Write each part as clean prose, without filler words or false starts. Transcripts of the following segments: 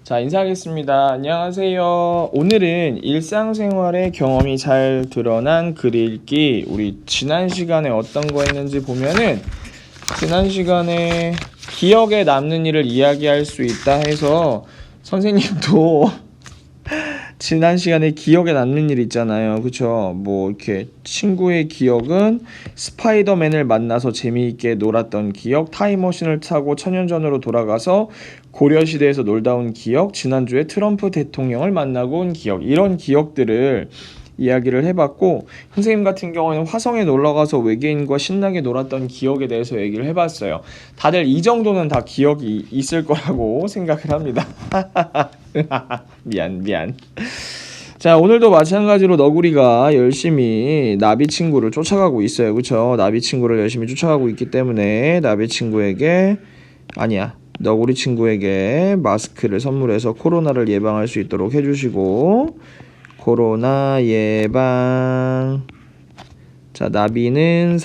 자, 인사하겠습니다. 안녕하세요. 오늘은 일상생활의 경험이 잘 드러난 글 읽기. 우리 지난 시간에 어떤 거 했는지 보면은 지난 시간에 기억에 남는 일을 이야기할 수 있다 해서 선생님도 지난 시간에 기억에 남는 일 있잖아요. 그쵸? 뭐 이렇게 친구의 기억은 스파이더맨을 만나서 재미있게 놀았던 기억, 타임머신을 타고 천년 전으로 돌아가서 고려시대에서 놀다 온 기억, 지난주에 트럼프 대통령을 만나고 온 기억, 이런 기억들을 이야기를 해봤고, 선생님 같은 경우에는 화성에 놀러가서 외계인과 신나게 놀았던 기억에 대해서 얘기를 해봤어요. 다들 이 정도는 다 기억이 있을 거라고 생각을 합니다. 미안. 자, 오늘도 마찬가지로 너구리가 열심히 나비 친구를 쫓아가고 있어요. 그쵸? 나비 친구를 열심히 쫓아가고 있기 때문에 너구리 친구에게 마스크를 선물해서 코로나를 예방할 수 있도록 해주시고, 코로나 예방. 자, 나비는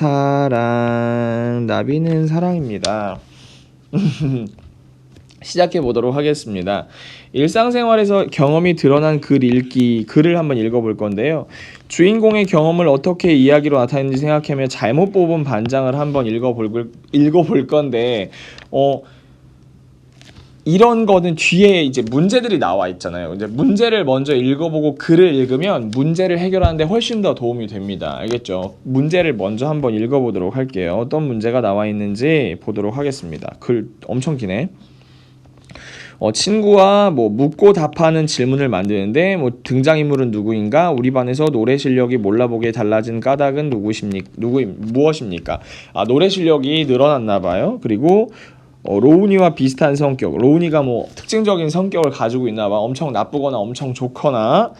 사랑입니다. 시작해 보도록 하겠습니다. 일상생활에서 경험이 드러난 글 읽기, 글을 한번 읽어볼 건데요. 주인공의 경험을 어떻게 이야기로 나타내는지 생각하며 잘못 뽑은 반장을 한번 읽어볼 건데, 이런 거는 뒤에 이제 문제들이 나와 있잖아요. 이제 문제를 먼저 읽어보고 글을 읽으면 문제를 해결하는데 훨씬 더 도움이 됩니다. 알겠죠? 문제를 먼저 한번 읽어보도록 할게요. 어떤 문제가 나와 있는지 보도록 하겠습니다. 글 엄청 기네. 친구와 묻고 답하는 질문을 만드는데 등장인물은 누구인가? 우리 반에서 노래 실력이 몰라보게 달라진 까닭은 무엇입니까? 노래 실력이 늘어났나 봐요. 그리고 로운이와 비슷한 성격, 로운이가 특징적인 성격을 가지고 있나 봐. 엄청 나쁘거나 엄청 좋거나.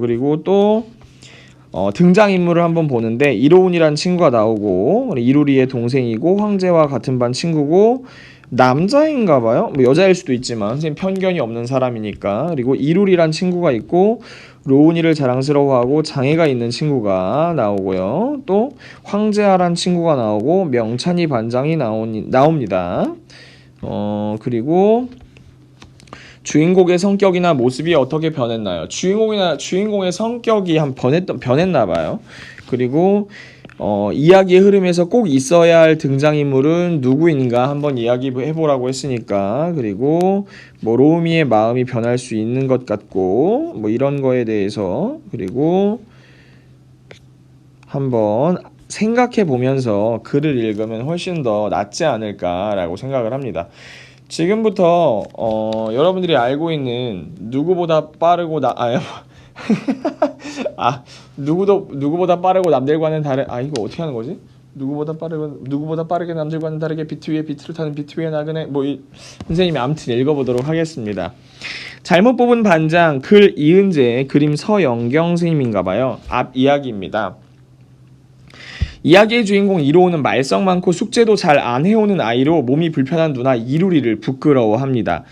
그리고 또 등장인물을 한번 보는데 이로운이란 친구가 나오고, 이루리의 동생이고 황제와 같은 반 친구고, 남자인가 봐요. 여자일 수도 있지만 선생님 편견이 없는 사람이니까. 그리고 이루리란 친구가 있고, 로운이를 자랑스러워하고 장애가 있는 친구가 나오고요. 또 황제아란 친구가 나오고 명찬이 반장이 나옵니다. 그리고 주인공의 성격이나 모습이 어떻게 변했나요? 주인공의 성격이 변했나 봐요. 그리고 이야기의 흐름에서 꼭 있어야 할 등장인물은 누구인가 한번 이야기해보라고 했으니까. 그리고 로우미의 마음이 변할 수 있는 것 같고, 이런 거에 대해서. 그리고 한번 생각해 보면서 글을 읽으면 훨씬 더 낫지 않을까라고 생각을 합니다. 지금부터 여러분들이 알고 있는 누구보다 빠르고 누구보다 빠르고 남들과는 다른, 이거 어떻게 하는 거지? 누구보다 빠르게 남들과는 다르게 비트 위에 비트를 타는 비트 위에 나그네. 선생님이 아무튼 읽어보도록 하겠습니다. 잘못 뽑은 반장, 글 이은재, 그림 서영경 선생님인가봐요. 앞 이야기입니다. 이야기의 주인공 이로우는 말썽 많고 숙제도 잘 안 해오는 아이로 몸이 불편한 누나 이루리를 부끄러워합니다.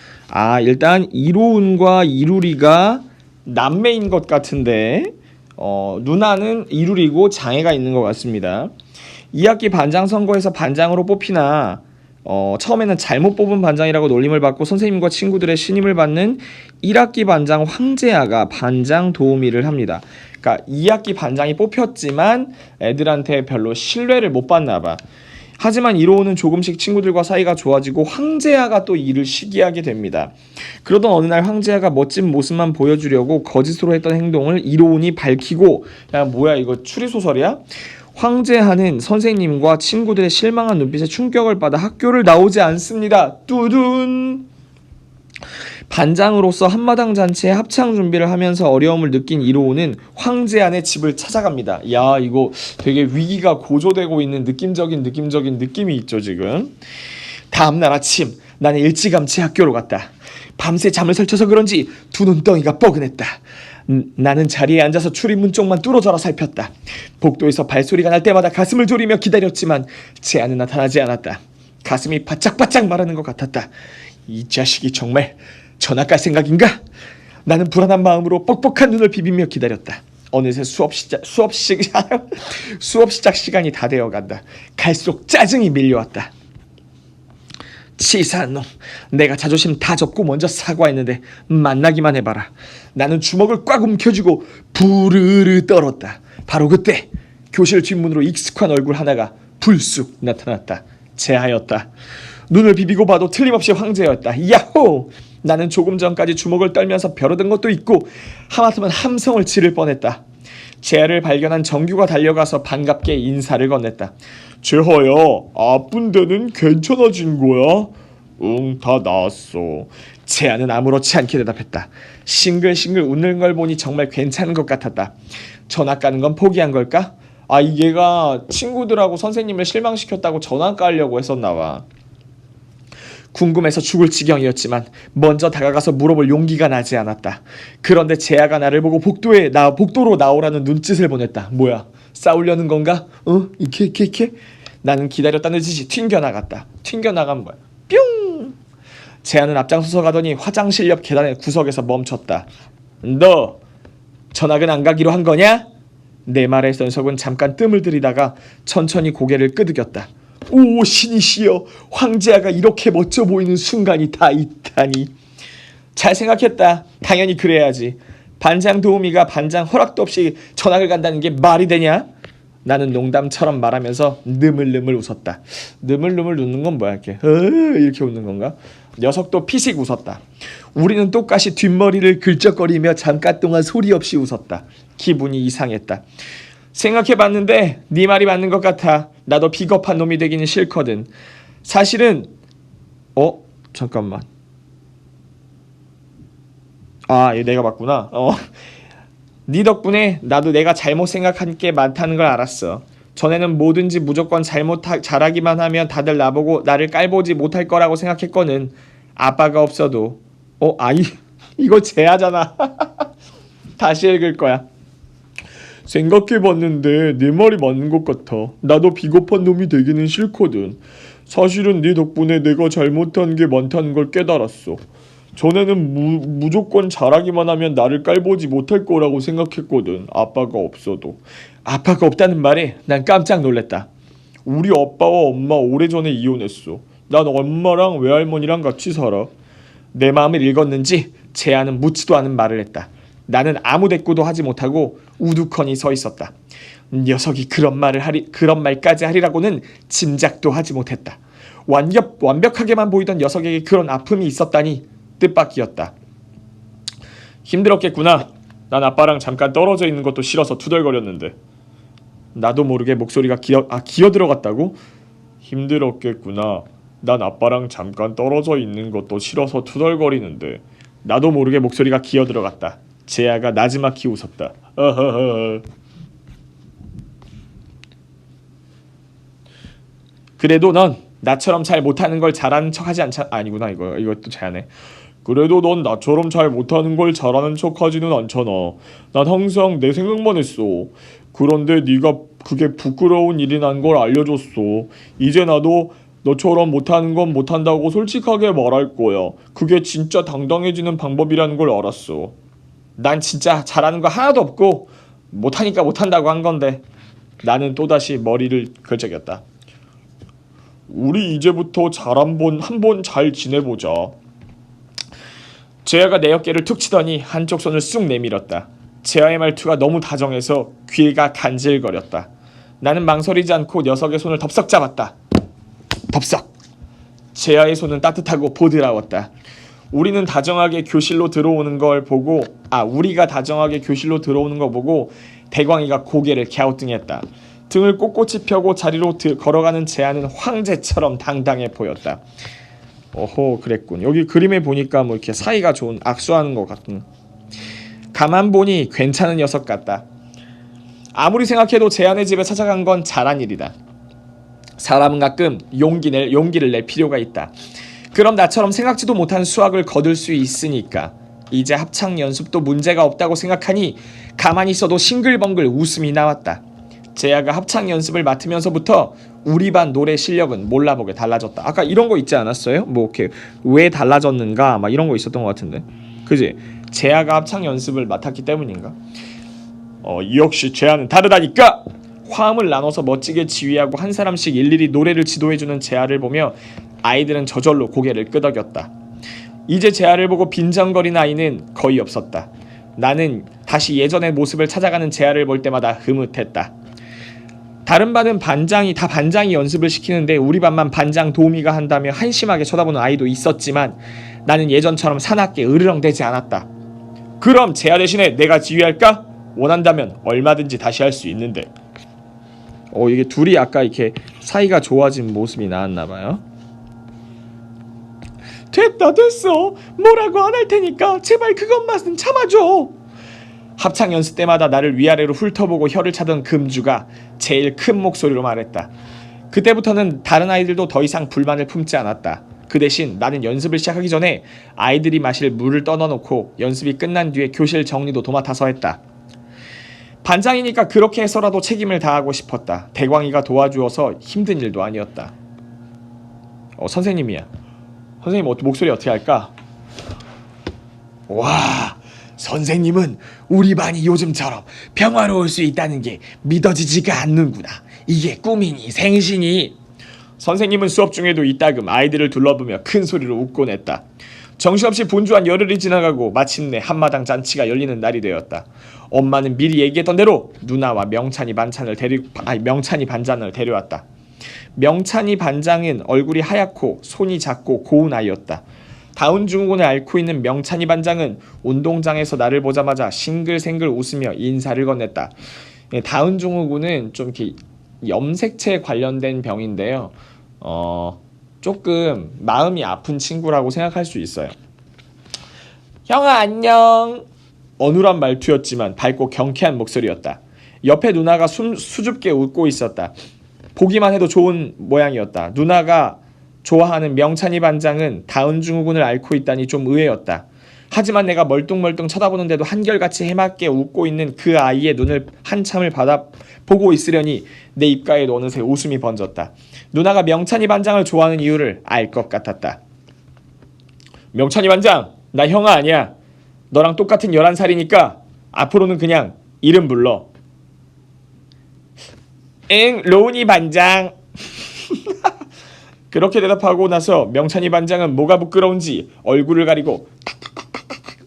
일단 이로운과 이루리가 남매인 것 같은데 누나는 이루리고 장애가 있는 것 같습니다. 2학기 반장 선거에서 반장으로 뽑히나 처음에는 잘못 뽑은 반장이라고 놀림을 받고 선생님과 친구들의 신임을 받는 1학기 반장 황재아가 반장 도우미를 합니다. 그러니까 2학기 반장이 뽑혔지만 애들한테 별로 신뢰를 못 받나 봐. 하지만 이로우는 조금씩 친구들과 사이가 좋아지고 황재아가 또 이를 시기하게 됩니다. 그러던 어느 날 황재아가 멋진 모습만 보여주려고 거짓으로 했던 행동을 이로운이 밝히고, 야 뭐야 이거 추리소설이야? 황재아는 선생님과 친구들의 실망한 눈빛에 충격을 받아 학교를 나오지 않습니다. 뚜둔! 반장으로서 한마당 잔치에 합창 준비를 하면서 어려움을 느낀 이로우는 황재안의 집을 찾아갑니다. 야, 이거 되게 위기가 고조되고 있는 느낌적인 느낌이 있죠 지금. 다음날 아침 나는 일찌감치 학교로 갔다. 밤새 잠을 설쳐서 그런지 두 눈덩이가 뻐근했다. 나는 자리에 앉아서 출입문 쪽만 뚫어져라 살폈다. 복도에서 발소리가 날 때마다 가슴을 졸이며 기다렸지만 재안은 나타나지 않았다. 가슴이 바짝바짝 마르는 것 같았다. 이 자식이 정말 전학 갈 생각인가? 나는 불안한 마음으로 뻑뻑한 눈을 비비며 기다렸다. 어느새 수업 시작 시간이 다 되어간다. 갈수록 짜증이 밀려왔다. 치사한 놈. 내가 자존심 다 접고 먼저 사과했는데 만나기만 해봐라. 나는 주먹을 꽉 움켜쥐고 부르르 떨었다. 바로 그때 교실 뒷문으로 익숙한 얼굴 하나가 불쑥 나타났다. 재하였다. 눈을 비비고 봐도 틀림없이 황제였다. 야호! 나는 조금 전까지 주먹을 떨면서 벼르던 것도 있고 하마터면 함성을 지를 뻔했다. 재하를 발견한 정규가 달려가서 반갑게 인사를 건넸다. 재하야, 아픈 데는 괜찮아진 거야? 응, 다 나았어. 재하는 아무렇지 않게 대답했다. 싱글싱글 웃는 걸 보니 정말 괜찮은 것 같았다. 전학 가는 건 포기한 걸까? 아, 얘가 친구들하고 선생님을 실망시켰다고 전학 가려고 했었나 봐. 궁금해서 죽을 지경이었지만 먼저 다가가서 물어볼 용기가 나지 않았다. 그런데 재하가 나를 보고 복도로 나오라는 눈짓을 보냈다. 뭐야? 싸우려는 건가? 이케? 나는 기다렸다는 듯이 튕겨나갔다. 튕겨나간 거야. 뿅! 재하는 앞장서서 가더니 화장실 옆 계단의 구석에서 멈췄다. 너 전학은 안 가기로 한 거냐? 내 말에 연석은 잠깐 뜸을 들이다가 천천히 고개를 끄덕였다. 오, 신이시여, 황제아가 이렇게 멋져 보이는 순간이 다 있다니. 잘 생각했다. 당연히 그래야지. 반장 도우미가 반장 허락도 없이 전학을 간다는 게 말이 되냐? 나는 농담처럼 말하면서 느물느물 웃었다. 느물느물 웃는 건 뭐야? 이렇게 웃는 건가? 녀석도 피식 웃었다. 우리는 똑같이 뒷머리를 긁적거리며 잠깐 동안 소리 없이 웃었다. 기분이 이상했다. 생각해봤는데 네 말이 맞는 것 같아. 나도 비겁한 놈이 되기는 싫거든. 사실은 잠깐만. 얘 내가 맞구나. 네 덕분에 나도 내가 잘못 생각한 게 많다는 걸 알았어. 전에는 뭐든지 무조건 잘하기만 하면 다들 나보고 나를 깔보지 못할 거라고 생각했거든. 아빠가 없어도. 이거 재하잖아. 다시 읽을 거야. 생각해봤는데 네 말이 맞는 것 같아. 나도 비겁한 놈이 되기는 싫거든. 사실은 네 덕분에 내가 잘못한 게 많다는 걸 깨달았어. 전에는 무조건 잘하기만 하면 나를 깔보지 못할 거라고 생각했거든. 아빠가 없어도. 아빠가 없다는 말에 난 깜짝 놀랐다. 우리 아빠와 엄마 오래전에 이혼했어. 난 엄마랑 외할머니랑 같이 살아. 내 마음을 읽었는지 재하는 묻지도 않은 말을 했다. 나는 아무 대꾸도 하지 못하고 우두커니 서 있었다. 녀석이 그런 말까지 하리라고는 짐작도 하지 못했다. 완벽하게만 보이던 녀석에게 그런 아픔이 있었다니 뜻밖이었다. 힘들었겠구나. 난 아빠랑 잠깐 떨어져 있는 것도 싫어서 투덜거렸는데. 나도 모르게 목소리가 기어들어갔다고? 힘들었겠구나. 난 아빠랑 잠깐 떨어져 있는 것도 싫어서 투덜거리는데. 나도 모르게 목소리가 기어들어갔다. 재하가 나지막히 웃었다. 그래도 넌 나처럼 잘 못하는 걸 잘하는 척하지 않잖아. 아니구나. 이것도 재하네. 그래도 넌 나처럼 잘 못하는 걸 잘하는 척하지는 않잖아. 난 항상 내 생각만 했어. 그런데 네가 그게 부끄러운 일이란 걸 알려줬어. 이제 나도 너처럼 못하는 건 못한다고 솔직하게 말할 거야. 그게 진짜 당당해지는 방법이라는 걸 알았어. 난 진짜 잘하는 거 하나도 없고 못하니까 못한다고 한 건데. 나는 또다시 머리를 긁적였다. 우리 이제부터 한번 잘 지내보자. 재하가 내 어깨를 툭 치더니 한쪽 손을 쑥 내밀었다. 재하의 말투가 너무 다정해서 귀가 간질거렸다. 나는 망설이지 않고 녀석의 손을 덥석 잡았다. 덥석. 재하의 손은 따뜻하고 보드라웠다. 우리가 다정하게 교실로 들어오는 거 보고 대광이가 고개를 갸우뚱했다. 등을 꼿꼿이 펴고 자리로 걸어가는 재하는 황제처럼 당당해 보였다. 그랬군. 여기 그림에 보니까 뭐 이렇게 사이가 좋은 악수하는 것 같은. 가만 보니 괜찮은 녀석 같다. 아무리 생각해도 재하네 집에 찾아간 건 잘한 일이다. 사람은 가끔 용기를 낼 필요가 있다. 그럼 나처럼 생각지도 못한 수학을 거둘 수 있으니까. 이제 합창 연습도 문제가 없다고 생각하니 가만히 있어도 싱글벙글 웃음이 나왔다. 재하가 합창 연습을 맡으면서부터 우리 반 노래 실력은 몰라보게 달라졌다. 아까 이런 거 있지 않았어요? 뭐 이렇게 왜 달라졌는가 막 이런 거 있었던 것 같은데. 그지? 재하가 합창 연습을 맡았기 때문인가? 역시 재하는 다르다니까. 화음을 나눠서 멋지게 지휘하고 한 사람씩 일일이 노래를 지도해주는 재하를 보며 아이들은 저절로 고개를 끄덕였다. 이제 재하를 보고 빈정거리는 아이는 거의 없었다. 나는 다시 예전의 모습을 찾아가는 재하를 볼 때마다 흐뭇했다. 다른 반은 반장이 연습을 시키는데 우리 반만 반장 도우미가 한다며 한심하게 쳐다보는 아이도 있었지만 나는 예전처럼 사납게 으르렁대지 않았다. 그럼 재하 대신에 내가 지휘할까? 원한다면 얼마든지 다시 할 수 있는데. 이게 둘이 아까 이렇게 사이가 좋아진 모습이 나왔나봐요. 됐어. 뭐라고 안 할 테니까 제발 그것만은 참아줘. 합창 연습 때마다 나를 위아래로 훑어보고 혀를 차던 금주가 제일 큰 목소리로 말했다. 그때부터는 다른 아이들도 더 이상 불만을 품지 않았다. 그 대신 나는 연습을 시작하기 전에 아이들이 마실 물을 떠넣어놓고 연습이 끝난 뒤에 교실 정리도 도맡아서 했다. 반장이니까 그렇게 해서라도 책임을 다하고 싶었다. 대광이가 도와주어서 힘든 일도 아니었다. 선생님이야. 선생님 목소리 어떻게 할까? 와, 선생님은 우리 반이 요즘처럼 평화로울 수 있다는 게 믿어지지가 않는구나. 이게 꿈이니 생시니. 선생님은 수업 중에도 이따금 아이들을 둘러보며 큰 소리로 웃곤 했다. 정신없이 분주한 열흘이 지나가고 마침내 한마당 잔치가 열리는 날이 되었다. 엄마는 미리 얘기했던 대로 누나와 명찬이 반장을 데려왔다. 명찬이 반장은 얼굴이 하얗고 손이 작고 고운 아이였다. 다운증후군을 앓고 있는 명찬이 반장은 운동장에서 나를 보자마자 싱글생글 웃으며 인사를 건넸다. 다운증후군은 좀 이렇게 염색체 관련된 병인데요. 조금 마음이 아픈 친구라고 생각할 수 있어요. 형아 안녕. 어눌한 말투였지만 밝고 경쾌한 목소리였다. 옆에 누나가 수줍게 웃고 있었다. 보기만 해도 좋은 모양이었다. 누나가 좋아하는 명찬이 반장은 다운증후군을 앓고 있다니 좀 의외였다. 하지만 내가 멀뚱멀뚱 쳐다보는데도 한결같이 해맑게 웃고 있는 그 아이의 눈을 한참을 바라보고 있으려니 내 입가에도 어느새 웃음이 번졌다. 누나가 명찬이 반장을 좋아하는 이유를 알 것 같았다. 명찬이 반장, 나 형아 아니야. 너랑 똑같은 11살이니까 앞으로는 그냥 이름 불러. 응, 로운이 반장. 그렇게 대답하고 나서 명찬이 반장은 뭐가 부끄러운지 얼굴을 가리고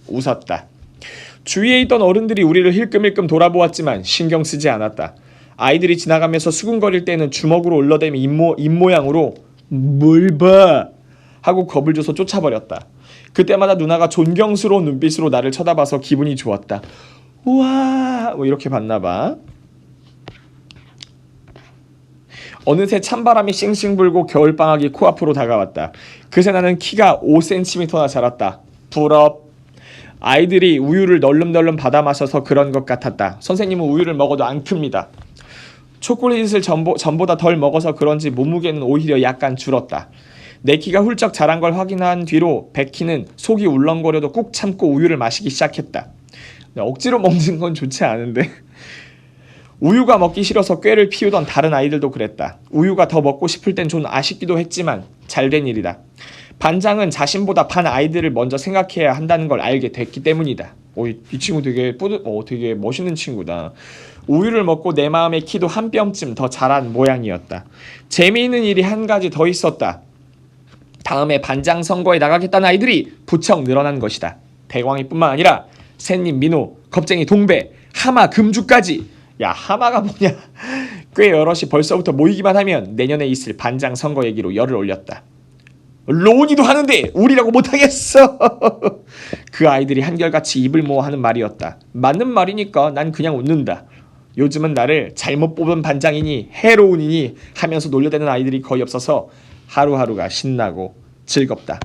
웃었다. 주위에 있던 어른들이 우리를 힐끔힐끔 돌아보았지만 신경 쓰지 않았다. 아이들이 지나가면서 수군거릴 때는 주먹으로 올려대며 입모양으로 뭘 봐 하고 겁을 줘서 쫓아버렸다. 그때마다 누나가 존경스러운 눈빛으로 나를 쳐다봐서 기분이 좋았다. 우와 이렇게 봤나봐. 어느새 찬바람이 싱싱 불고 겨울방학이 코앞으로 다가왔다. 그새 나는 키가 5cm나 자랐다. 부럽. 아이들이 우유를 널름널름 받아 마셔서 그런 것 같았다. 선생님은 우유를 먹어도 안 큽니다. 초콜릿을 전보다 덜 먹어서 그런지 몸무게는 오히려 약간 줄었다. 내 키가 훌쩍 자란 걸 확인한 뒤로 베키는 속이 울렁거려도 꾹 참고 우유를 마시기 시작했다. 억지로 먹는 건 좋지 않은데. 우유가 먹기 싫어서 꾀를 피우던 다른 아이들도 그랬다. 우유가 더 먹고 싶을 땐 좀 아쉽기도 했지만 잘된 일이다. 반장은 자신보다 반 아이들을 먼저 생각해야 한다는 걸 알게 됐기 때문이다. 이 친구 되게 되게 멋있는 친구다. 우유를 먹고 내 마음의 키도 한 뼘쯤 더 자란 모양이었다. 재미있는 일이 한 가지 더 있었다. 다음에 반장 선거에 나가겠다는 아이들이 부쩍 늘어난 것이다. 대광이뿐만 아니라 샌님, 민호, 겁쟁이, 동배, 하마, 금주까지. 야, 하마가 뭐냐. 꽤 여럿이 벌써부터 모이기만 하면 내년에 있을 반장 선거 얘기로 열을 올렸다. 로운이도 하는데 우리라고 못하겠어. 그 아이들이 한결같이 입을 모아 하는 말이었다. 맞는 말이니까 난 그냥 웃는다. 요즘은 나를 잘못 뽑은 반장이니 해로운이니 하면서 놀려대는 아이들이 거의 없어서 하루하루가 신나고 즐겁다.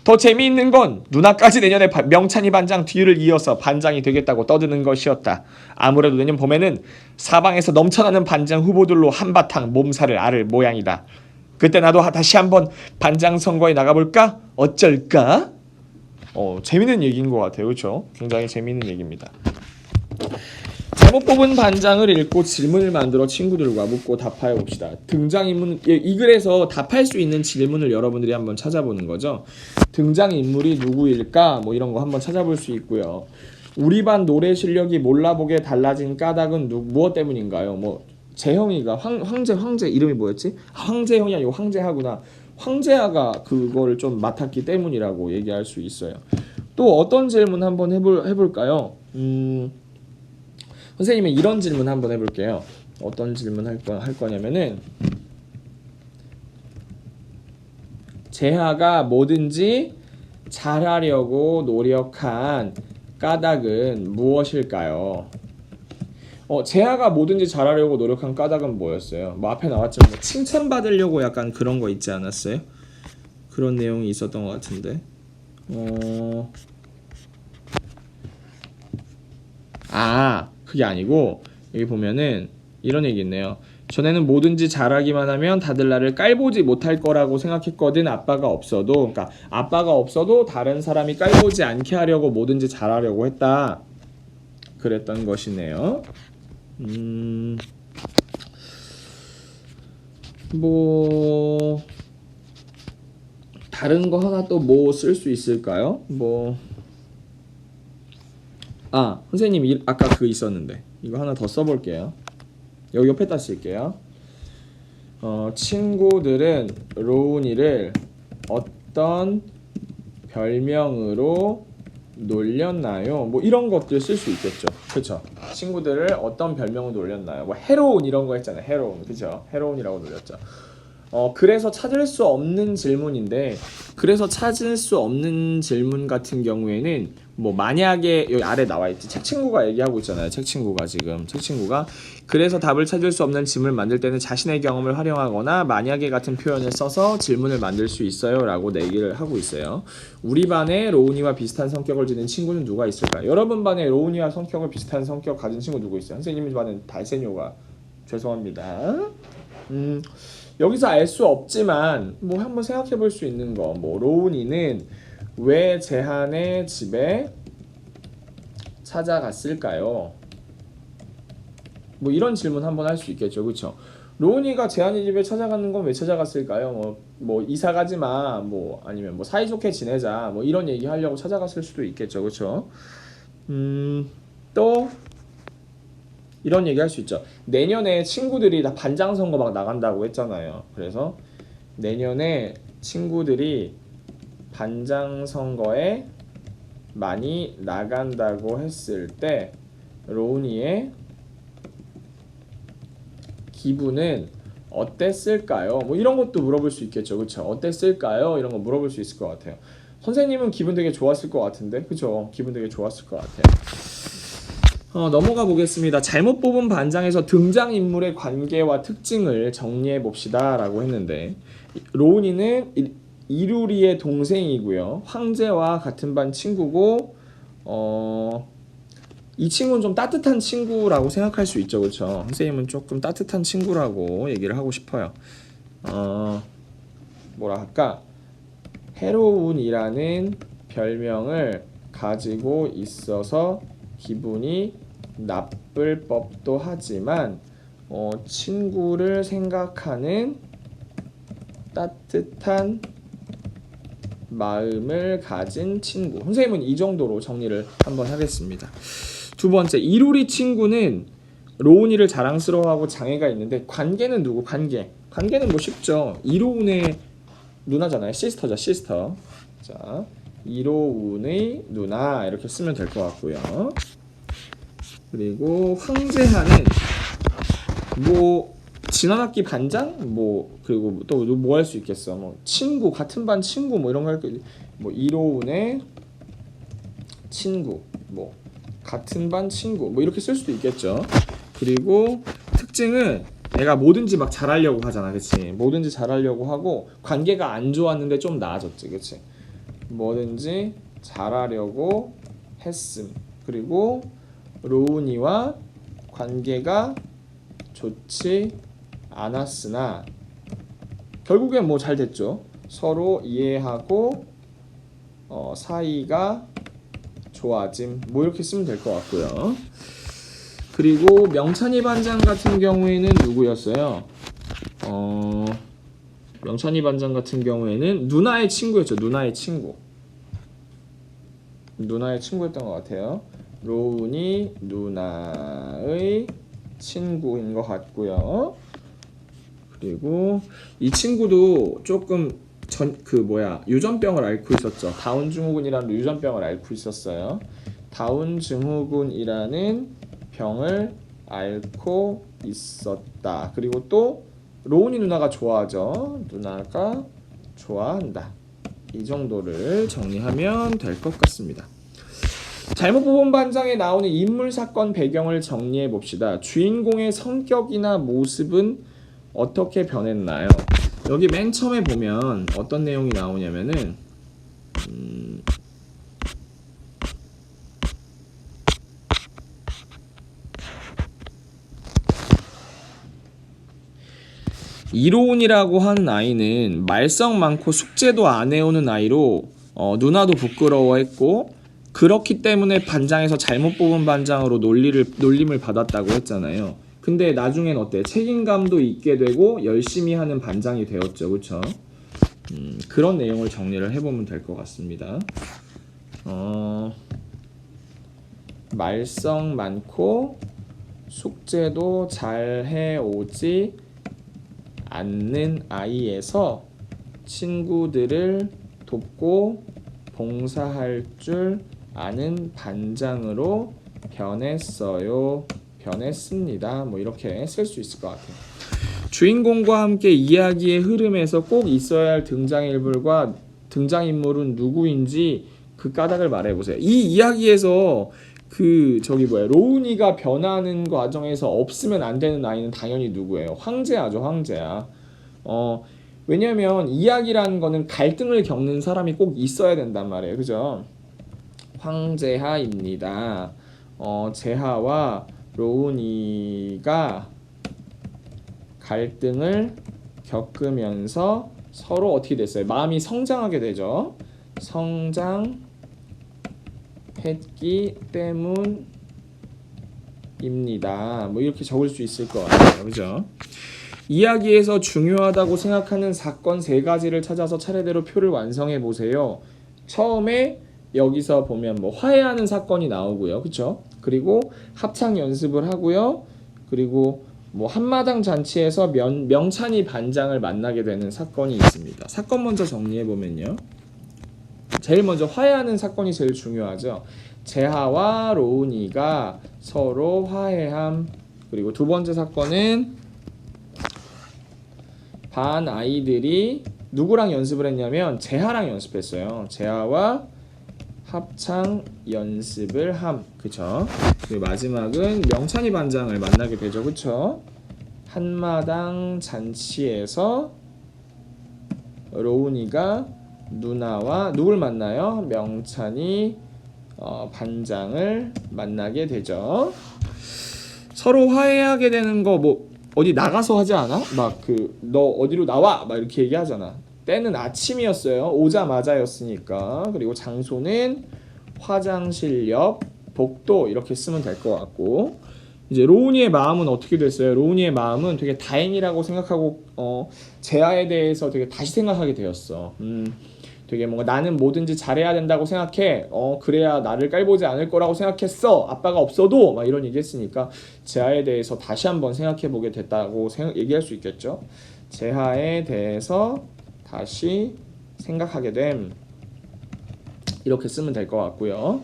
더 재미있는 건 누나까지 내년에 명찬이 반장 뒤를 이어서 반장이 되겠다고 떠드는 것이었다. 아무래도 내년 봄에는 사방에서 넘쳐나는 반장 후보들로 한바탕 몸살을 앓을 모양이다. 그때 나도 다시 한번 반장 선거에 나가볼까? 어쩔까? 재밌는 얘기인 것 같아요. 그렇죠? 굉장히 재밌는 얘기입니다. 잘못 뽑은 반장을 읽고 질문을 만들어 친구들과 묻고 답하여 봅시다. 등장인물, 이 글에서 답할 수 있는 질문을 여러분들이 한번 찾아보는 거죠. 등장인물이 누구일까? 이런 거 한번 찾아볼 수 있고요. 우리 반 노래 실력이 몰라보게 달라진 까닭은 무엇 때문인가요? 재형이가 황제 이름이 뭐였지? 황재형이 아니고 황재하구나. 황제아가 그거를 좀 맡았기 때문이라고 얘기할 수 있어요. 또 어떤 질문 한번 해볼까요? 선생님은 이런 질문 한번 해볼게요. 어떤 질문 할 거냐면은 재하가 뭐든지 잘하려고 노력한 까닭은 무엇일까요? 재하가 뭐든지 잘하려고 노력한 까닭은 뭐였어요? 뭐 앞에 나왔지만 뭐 칭찬받으려고 약간 그런 거 있지 않았어요? 그런 내용이 있었던 것 같은데. 그게 아니고 여기 보면은 이런 얘기 있네요. 전에는 뭐든지 잘하기만 하면 다들 나를 깔보지 못할 거라고 생각했거든. 아빠가 없어도, 그러니까 아빠가 없어도 다른 사람이 깔보지 않게 하려고 뭐든지 잘하려고 했다. 그랬던 것이네요. 뭐 다른 거 하나 또 뭐 쓸 수 있을까요? 선생님 아까 그 있었는데 이거 하나 더 써볼게요. 여기 옆에다 쓸게요. 친구들은 로운이를 어떤 별명으로 놀렸나요? 뭐 이런 것들 쓸 수 있겠죠. 그쵸? 친구들을 어떤 별명으로 놀렸나요? 뭐 해로운 이런 거 했잖아요. 해로운. 그쵸? 해로운이라고 놀렸죠. 그래서 찾을 수 없는 질문인데, 그래서 찾을 수 없는 질문 같은 경우에는 뭐 만약에 여기 아래 나와 있지. 책 친구가 얘기하고 있잖아요. 책 친구가 그래서 답을 찾을 수 없는 질문을 만들 때는 자신의 경험을 활용하거나 만약에 같은 표현을 써서 질문을 만들 수 있어요라고 얘기를 하고 있어요. 우리 반에 로운이와 비슷한 성격을 지닌 친구는 누가 있을까요? 여러분 반에 로운이와 성격을 비슷한 성격 가진 친구 누구 있어요? 선생님 반은 달세뇨가 죄송합니다. 여기서 알 수 없지만 뭐 한번 생각해 볼 수 있는 거, 뭐 로운이는 왜 재한의 집에 찾아갔을까요? 뭐 이런 질문 한번 할 수 있겠죠. 그렇죠? 로운이가 재한이 집에 찾아가는 건 왜 찾아갔을까요? 뭐 이사 가지 마, 뭐 아니면 뭐 사이좋게 지내자, 뭐 이런 얘기 하려고 찾아갔을 수도 있겠죠. 그렇죠? 또 이런 얘기 할 수 있죠. 내년에 친구들이 다 반장 선거 막 나간다고 했잖아요. 그래서 내년에 친구들이 반장 선거에 많이 나간다고 했을 때 로운이의 기분은 어땠을까요? 뭐 이런 것도 물어볼 수 있겠죠. 그렇죠? 어땠을까요? 이런 거 물어볼 수 있을 것 같아요. 선생님은 기분 되게 좋았을 것 같은데. 그렇죠? 기분 되게 좋았을 것 같아요. 넘어가 보겠습니다. 잘못 뽑은 반장에서 등장인물의 관계와 특징을 정리해 봅시다 라고 했는데, 로운이는 이루리의 동생이고요. 황제와 같은 반 친구고, 이 친구는 좀 따뜻한 친구라고 생각할 수 있죠. 그렇죠? 선생님은 조금 따뜻한 친구라고 얘기를 하고 싶어요. 뭐라 할까? 해로운이라는 별명을 가지고 있어서 기분이 나쁠 법도 하지만 친구를 생각하는 따뜻한 마음을 가진 친구. 선생님은 이 정도로 정리를 한번 하겠습니다. 두 번째, 이루리 친구는 로운이를 자랑스러워하고 장애가 있는데 관계는 누구? 관계는 뭐 쉽죠. 이로운의 누나잖아요. 시스터죠. 시스터. 자, 이로운의 누나 이렇게 쓰면 될 것 같고요. 그리고 황제하는 뭐 지난 학기 반장 뭐 그리고 또 뭐 할 수 있겠어. 뭐 친구 같은 반 친구 뭐 이런 거 할 거. 뭐 이로운의 친구 뭐 같은 반 친구 뭐 이렇게 쓸 수도 있겠죠. 그리고 특징은 내가 뭐든지 막 잘하려고 하잖아. 그치? 뭐든지 잘하려고 하고 관계가 안 좋았는데 좀 나아졌지. 그치? 뭐든지 잘하려고 했음. 그리고 로운이와 관계가 좋지 않았으나 결국엔 뭐 잘 됐죠. 서로 이해하고 사이가 좋아짐. 뭐 이렇게 쓰면 될 것 같고요. 그리고 명찬이 반장 같은 경우에는 누구였어요? 명찬이 반장 같은 경우에는 누나의 친구였죠. 누나의 친구였던 것 같아요. 로운이 누나의 친구인 것 같고요. 그리고 이 친구도 조금 유전병을 앓고 있었죠. 다운 증후군이라는 유전병을 앓고 있었어요. 다운 증후군이라는 병을 앓고 있었다. 그리고 또 로운이 누나가 좋아하죠. 누나가 좋아한다. 이 정도를 정리하면 될 것 같습니다. 잘못 뽑은 반장에 나오는 인물 사건 배경을 정리해 봅시다. 주인공의 성격이나 모습은 어떻게 변했나요? 여기 맨 처음에 보면 어떤 내용이 나오냐면은 이로운이라고 하는 아이는 말썽 많고 숙제도 안 해오는 아이로 누나도 부끄러워했고 그렇기 때문에 반장에서 잘못 뽑은 반장으로 놀림을 받았다고 했잖아요. 근데 나중엔 어때? 책임감도 있게 되고 열심히 하는 반장이 되었죠. 그쵸? 그런 내용을 정리를 해보면 될 것 같습니다. 말썽 많고 숙제도 잘 해오지 않는 아이에서 친구들을 돕고 봉사할 줄 아는 반장으로 변했습니다. 뭐 이렇게 쓸 수 있을 것 같아요. 주인공과 함께 이야기의 흐름에서 꼭 있어야 할 등장인물과 등장인물은 누구인지 그 까닭을 말해보세요. 이 이야기에서 로운이가 변하는 과정에서 없으면 안 되는 아이는 당연히 누구예요? 황제야죠, 황제야. 왜냐면 이야기라는 거는 갈등을 겪는 사람이 꼭 있어야 된단 말이에요. 그죠? 황제하입니다. 제하와 로운이가 갈등을 겪으면서 서로 어떻게 됐어요? 마음이 성장하게 되죠. 성장했기 때문입니다. 뭐 이렇게 적을 수 있을 것 같아요. 그죠? 이야기에서 중요하다고 생각하는 사건 3가지를 찾아서 차례대로 표를 완성해 보세요. 처음에 여기서 보면 뭐 화해하는 사건이 나오고요. 그쵸? 그리고 합창 연습을 하고요. 그리고 뭐 한마당 잔치에서 명찬이 반장을 만나게 되는 사건이 있습니다. 사건 먼저 정리해 보면요. 제일 먼저 화해하는 사건이 제일 중요하죠. 제하와 로운이가 서로 화해함. 그리고 두 번째 사건은 반 아이들이 누구랑 연습을 했냐면 제하랑 연습했어요. 제하와 합창 연습을 함. 그쵸? 그리고 마지막은 명찬이 반장을 만나게 되죠. 그쵸? 한마당 잔치에서 로운이가 누나와 누굴 만나요? 명찬이 반장을 만나게 되죠. 서로 화해하게 되는 거 뭐 어디 나가서 하지 않아? 막 너 어디로 나와! 막 이렇게 얘기하잖아. 때는 아침이었어요. 오자마자였으니까. 그리고 장소는 화장실 옆 복도 이렇게 쓰면 될 것 같고, 이제 로운이의 마음은 어떻게 됐어요? 로운이의 마음은 되게 다행이라고 생각하고 제아에 대해서 되게 다시 생각하게 되었어. 되게 뭔가 나는 뭐든지 잘해야 된다고 생각해. 그래야 나를 깔보지 않을 거라고 생각했어. 아빠가 없어도 막 이런 얘기했으니까 제아에 대해서 다시 한번 생각해보게 됐다고 얘기할 수 있겠죠. 제아에 대해서 다시 생각하게 됨. 이렇게 쓰면 될 것 같고요.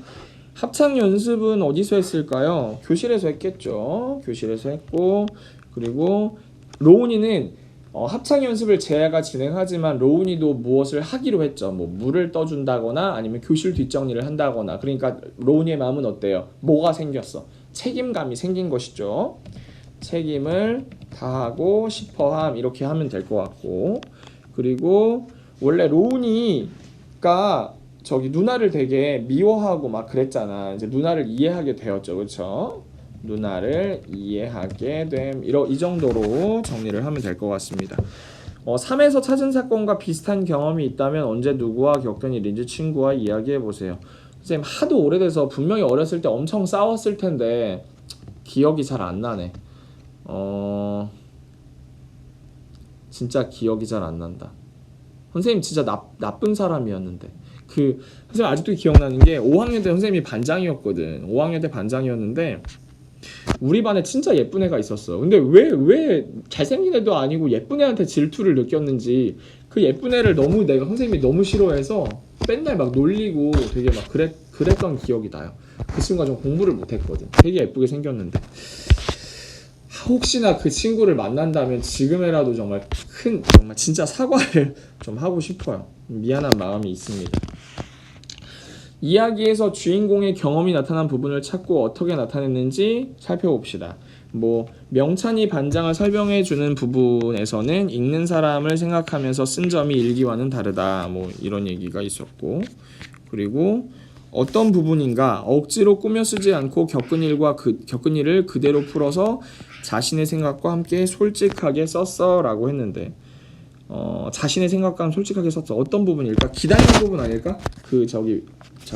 합창 연습은 어디서 했을까요? 교실에서 했겠죠. 교실에서 했고, 그리고 로운이는 합창 연습을 제아가 진행하지만 로운이도 무엇을 하기로 했죠. 뭐 물을 떠준다거나 아니면 교실 뒷정리를 한다거나. 그러니까 로운이의 마음은 어때요? 뭐가 생겼어? 책임감이 생긴 것이죠. 책임을 다하고 싶어함. 이렇게 하면 될 것 같고, 그리고 원래 로운이가 누나를 되게 미워하고 막 그랬잖아. 이제 누나를 이해하게 되었죠. 그렇죠? 누나를 이해하게 됨. 이 정도로 정리를 하면 될 것 같습니다. 3에서 찾은 사건과 비슷한 경험이 있다면 언제 누구와 겪은 일인지 친구와 이야기해보세요. 선생님 하도 오래돼서 분명히 어렸을 때 엄청 싸웠을 텐데 기억이 잘 안 나네. 진짜 기억이 잘 안 난다. 선생님 진짜 나쁜 사람이었는데. 선생님 아직도 기억나는 게 5학년 때 선생님이 반장이었거든. 5학년 때 반장이었는데 우리 반에 진짜 예쁜 애가 있었어. 근데 왜 잘생긴 애도 아니고 예쁜 애한테 질투를 느꼈는지 그 예쁜 애를 너무 내가 선생님이 너무 싫어해서 맨날 막 놀리고 되게 막 그랬던 기억이 나요. 그 친구가 좀 공부를 못했거든. 되게 예쁘게 생겼는데 혹시나 그 친구를 만난다면 지금이라도 정말 정말 진짜 사과를 좀 하고 싶어요. 미안한 마음이 있습니다. 이야기에서 주인공의 경험이 나타난 부분을 찾고 어떻게 나타냈는지 살펴봅시다. 명찬이 반장을 설명해주는 부분에서는 읽는 사람을 생각하면서 쓴 점이 일기와는 다르다. 이런 얘기가 있었고, 그리고 어떤 부분인가 억지로 꾸며 쓰지 않고 겪은 일을 그대로 풀어서 자신의 생각과 함께 솔직하게 썼어 라고 했는데, 자신의 생각과 솔직하게 썼어. 어떤 부분일까? 기다리는 부분 아닐까? 저기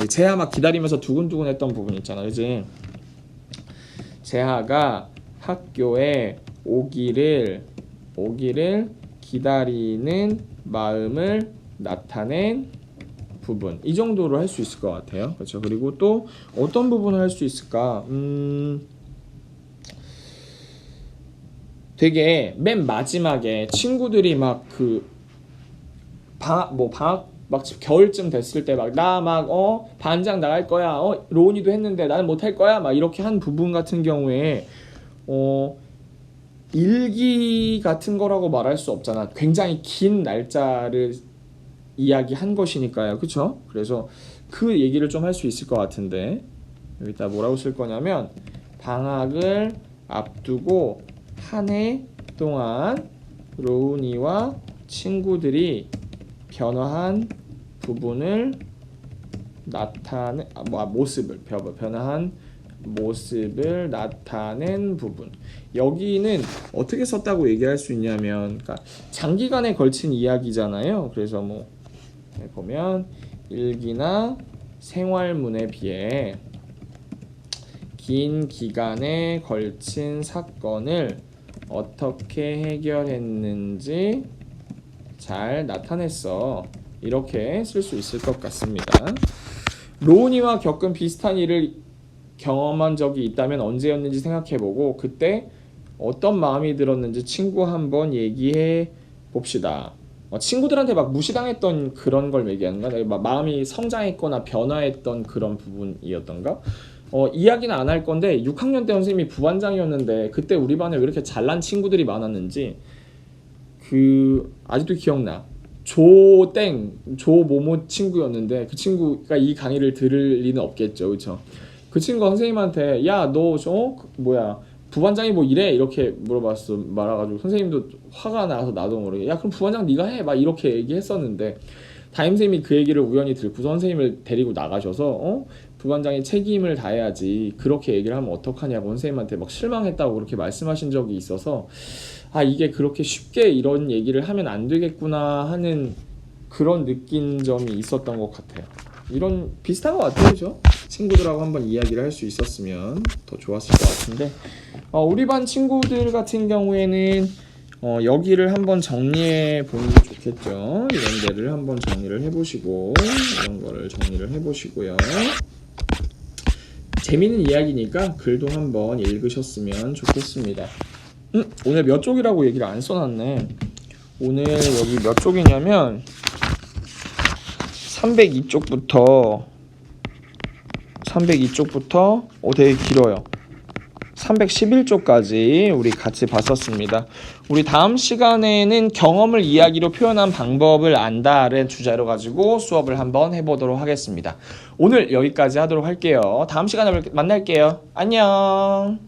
재하 막 기다리면서 두근두근 했던 부분 있잖아, 그지? 재하가 학교에 오기를 기다리는 마음을 나타낸 부분, 이 정도로 할 수 있을 것 같아요. 그렇죠? 그리고 또 어떤 부분을 할 수 있을까? 되게 맨 마지막에 친구들이 막 방학 막 겨울쯤 됐을 때 반장 나갈 거야. 로운이도 했는데 나는 못 할 거야. 막 이렇게 한 부분 같은 경우에 일기 같은 거라고 말할 수 없잖아. 굉장히 긴 날짜를 이야기한 것이니까요. 그쵸? 그래서 그 얘기를 좀 할 수 있을 것 같은데, 여기다 뭐라고 쓸 거냐면, 방학을 앞두고 한 해 동안 로운이와 친구들이 변화한 부분을 변화한 모습을 나타낸 부분. 여기는 어떻게 썼다고 얘기할 수 있냐면, 그러니까 장기간에 걸친 이야기잖아요. 그래서 보면 일기나 생활문에 비해 긴 기간에 걸친 사건을 어떻게 해결했는지 잘 나타냈어. 이렇게 쓸 수 있을 것 같습니다. 로운이와 겪은 비슷한 일을 경험한 적이 있다면 언제였는지 생각해보고 그때 어떤 마음이 들었는지 친구와 한번 얘기해 봅시다. 친구들한테 막 무시당했던 그런 걸 얘기하는가? 마음이 성장했거나 변화했던 그런 부분이었던가? 이야기는 안 할 건데 6학년 때 선생님이 부반장이었는데 그때 우리 반에 왜 이렇게 잘난 친구들이 많았는지 아직도 기억나. 조모모 친구였는데 그 친구가 이 강의를 들을 리는 없겠죠, 그렇죠? 그 친구가 선생님한테 야, 너 부반장이 뭐 이래? 이렇게 말아가지고 선생님도 화가 나서 나도 모르게 야, 그럼 부반장 네가 해! 막 이렇게 얘기했었는데 담임선생님이 그 얘기를 우연히 듣고 선생님을 데리고 나가셔서 부반장이 책임을 다해야지 그렇게 얘기를 하면 어떡하냐고 선생님한테 막 실망했다고 그렇게 말씀하신 적이 있어서 이게 그렇게 쉽게 이런 얘기를 하면 안 되겠구나 하는 그런 느낀 점이 있었던 것 같아요. 이런 비슷한 것 같아요, 그죠? 친구들하고 한번 이야기를 할 수 있었으면 더 좋았을 것 같은데 우리 반 친구들 같은 경우에는 여기를 한번 정리해 보는 게 좋겠죠. 이런 데를 한번 정리를 해보시고 이런 거를 정리를 해보시고요. 재밌는 이야기니까 글도 한번 읽으셨으면 좋겠습니다. 오늘 몇 쪽이라고 얘기를 안 써놨네. 오늘 여기 몇 쪽이냐면 302쪽부터 되게 길어요. 311쪽까지 우리 같이 봤었습니다. 우리 다음 시간에는 경험을 이야기로 표현한 방법을 안다를 주제로 가지고 수업을 한번 해보도록 하겠습니다. 오늘 여기까지 하도록 할게요. 다음 시간에 만날게요. 안녕.